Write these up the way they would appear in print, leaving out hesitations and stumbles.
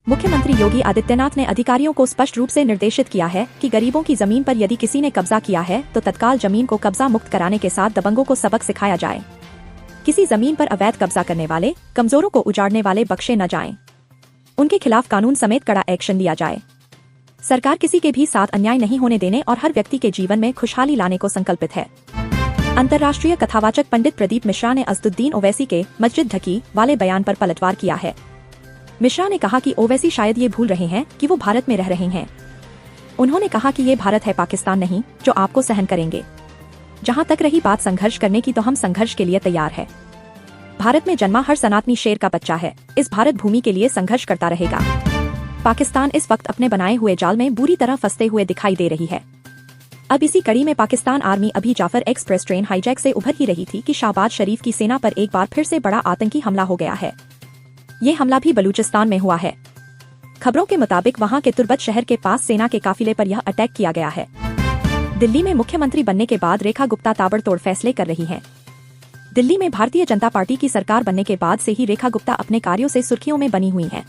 मुख्यमंत्री योगी आदित्यनाथ ने अधिकारियों को स्पष्ट रूप से निर्देशित किया है कि गरीबों की जमीन पर यदि किसी ने कब्जा किया है तो तत्काल जमीन को कब्जा मुक्त कराने के साथ दबंगों को सबक सिखाया जाए। किसी जमीन पर अवैध कब्जा करने वाले, कमजोरों को उजाड़ने वाले बख्शे न जाएं। उनके खिलाफ कानून समेत कड़ा एक्शन लिया जाए। सरकार किसी के भी साथ अन्याय नहीं होने देने और हर व्यक्ति के जीवन में खुशहाली लाने को संकल्पित है। अंतर्राष्ट्रीय कथावाचक पंडित प्रदीप मिश्रा ने असदुद्दीन ओवैसी के मस्जिद ढकी वाले बयान पर पलटवार किया है। मिश्रा ने कहा कि ओवैसी शायद ये भूल रहे हैं कि वो भारत में रह रहे हैं। उन्होंने कहा कि ये भारत है, पाकिस्तान नहीं, जो आपको सहन करेंगे। जहां तक रही बात संघर्ष करने की, तो हम संघर्ष के लिए तैयार है। भारत में जन्मा हर सनातनी शेर का बच्चा है, इस भारत भूमि के लिए संघर्ष करता रहेगा। पाकिस्तान इस वक्त अपने बनाए हुए जाल में बुरी तरह फंसते हुए दिखाई दे रही है। अब इसी कड़ी में पाकिस्तान आर्मी अभी जाफर एक्सप्रेस ट्रेन हाईजैक से उभर ही रही थी कि शहबाज शरीफ की सेना पर एक बार फिर से बड़ा आतंकी हमला हो गया है। ये हमला भी बलूचिस्तान में हुआ है। खबरों के मुताबिक वहां के तुर्बत शहर के पास सेना के काफिले पर यह अटैक किया गया है। दिल्ली में मुख्यमंत्री बनने के बाद रेखा गुप्ता ताबड़तोड़ फैसले कर रही हैं। दिल्ली में भारतीय जनता पार्टी की सरकार बनने के बाद से ही रेखा गुप्ता अपने कार्यों से सुर्खियों में बनी हुई हैं।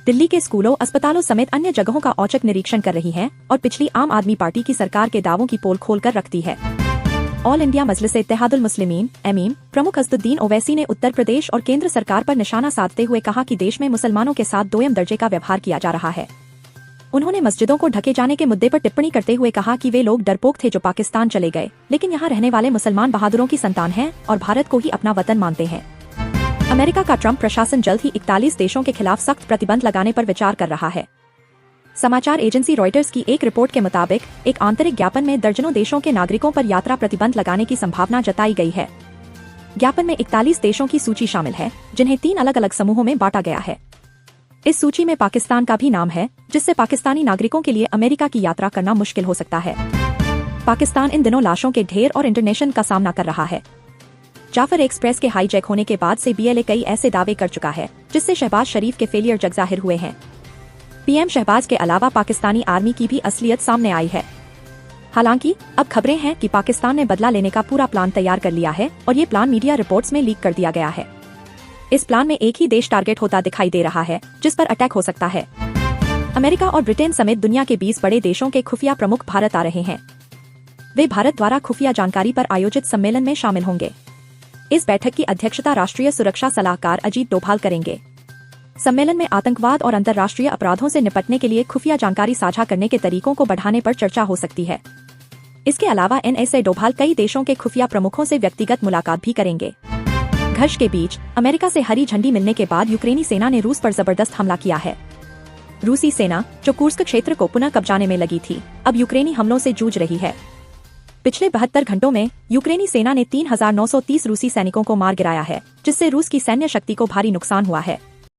दिल्ली के स्कूलों, अस्पतालों समेत अन्य जगहों का औचक निरीक्षण कर रही हैं और पिछली आम आदमी पार्टी की सरकार के दावों की पोल खोल कर रखती है। ऑल इंडिया मजलिस इत्तेहादुल मुस्लिमीन एमीम प्रमुख असदुद्दीन ओवैसी ने उत्तर प्रदेश और केंद्र सरकार पर निशाना साधते हुए कहा कि देश में मुसलमानों के साथ दोयम दर्जे का व्यवहार किया जा रहा है। उन्होंने मस्जिदों को ढके जाने के मुद्दे पर टिप्पणी करते हुए कहा कि वे लोग डरपोक थे जो पाकिस्तान चले गए, लेकिन यहाँ रहने वाले मुसलमान बहादुरों की संतान हैं और भारत को ही अपना वतन मानते हैं। अमेरिका का ट्रंप प्रशासन जल्द ही 41 देशों के खिलाफ सख्त प्रतिबंध लगाने पर विचार कर रहा है। समाचार एजेंसी रॉयटर्स की एक रिपोर्ट के मुताबिक एक आंतरिक ज्ञापन में दर्जनों देशों के नागरिकों पर यात्रा प्रतिबंध लगाने की संभावना जताई गई है। ज्ञापन में 41 देशों की सूची शामिल है, जिन्हें 3 अलग अलग समूहों में बांटा गया है। इस सूची में पाकिस्तान का भी नाम है, जिससे पाकिस्तानी नागरिकों के लिए अमेरिका की यात्रा करना मुश्किल हो सकता है। पाकिस्तान इन दिनों लाशों के ढेर और इंटरनेशन का सामना कर रहा है। जाफर एक्सप्रेस के हाईजैक होने के बाद से BLA कई ऐसे दावे कर चुका है जिससे शहबाज शरीफ के फेलियर जग जाहिर हुए हैं। PM शहबाज के अलावा पाकिस्तानी आर्मी की भी असलियत सामने आई है। हालांकि अब खबरें हैं कि पाकिस्तान ने बदला लेने का पूरा प्लान तैयार कर लिया है और ये प्लान मीडिया रिपोर्ट्स में लीक कर दिया गया है। इस प्लान में एक ही देश टारगेट होता दिखाई दे रहा है जिस पर अटैक हो सकता है। अमेरिका और ब्रिटेन समेत दुनिया के 20 बड़े देशों के खुफिया प्रमुख भारत आ रहे हैं। वे भारत द्वारा खुफिया जानकारी पर आयोजित सम्मेलन में शामिल होंगे। इस बैठक की अध्यक्षता राष्ट्रीय सुरक्षा सलाहकार अजीत डोभाल करेंगे। सम्मेलन में आतंकवाद और अंतर्राष्ट्रीय अपराधों से निपटने के लिए खुफिया जानकारी साझा करने के तरीकों को बढ़ाने पर चर्चा हो सकती है। इसके अलावा NSA डोभाल कई देशों के खुफिया प्रमुखों से व्यक्तिगत मुलाकात भी करेंगे। घर्ष के बीच अमेरिका से हरी झंडी मिलने के बाद यूक्रेनी सेना ने रूस पर जबरदस्त हमला किया है। रूसी सेना, जो कुर्स्क क्षेत्र को पुनः कब्जाने में लगी थी, अब यूक्रेनी हमलों से जूझ रही है। पिछले 72 घंटों में यूक्रेनी सेना ने 3930 रूसी सैनिकों को मार गिराया है, जिससे रूस की सैन्य शक्ति को भारी नुकसान हुआ है।